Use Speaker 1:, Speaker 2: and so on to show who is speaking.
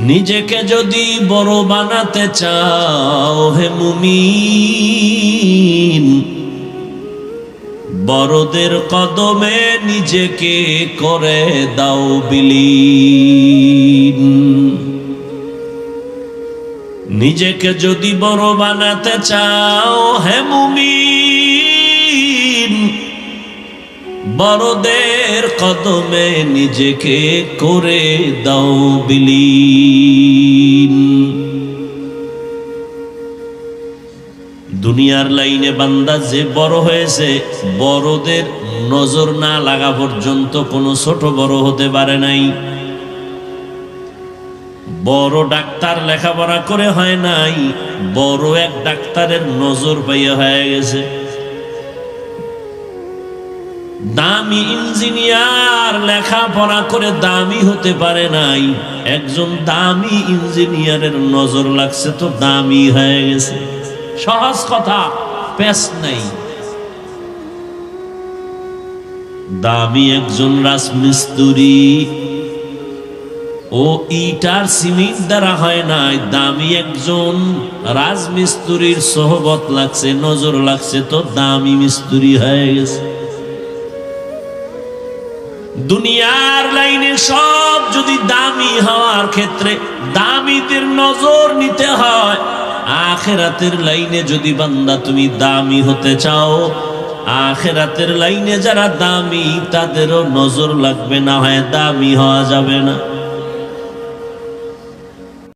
Speaker 1: নিজেকে যদি বড় বানাতে চাও হে মুমিন, বড়দের কদমে নিজেকে করে দাও বিলীন। নিজেকে যদি বড় বানাতে চাও হে মুমিন, বড়দের কদমে নিজেকে করে দাও বিলীন। দুনিয়ার লাইনে বান্দা যে বড় হয়েছে, বড়দের নজর না লাগা পর্যন্ত কোনো ছোট বড় হতে পারে নাই। বড় ডাক্তার লেখাপড়া করে হয় নাই, বড় এক ডাক্তারের নজর পাইয়া হয়ে গেছে। দামি ইঞ্জিনিয়ার লেখাপড়া করে দামি হতে পারে নাই, একজন দামি ইঞ্জিনিয়ারের নজর লাগছে তো দামি হয়ে গেছে। সহজ কথা, পেশ নাই। দামি একজন রাজমিস্ত্রি ও ইটার সিমেন্ট দ্বারা হয় নাই, দামি একজন রাজমিস্ত্রির সোহবত লাগছে, নজর লাগছে তো দামি মিস্ত্রি হয়ে গেছে। দুনিয়ার লাইনে সব যদি দামি হওয়ার ক্ষেত্রে দামিদের নজর নিতে হয়, আখিরাতের লাইনে যদি বান্দা তুমি দামি হতে চাও, আখিরাতের লাইনে যারা দামি তাদেরও নজর লাগবে, না হয় দামি হওয়া যাবে না।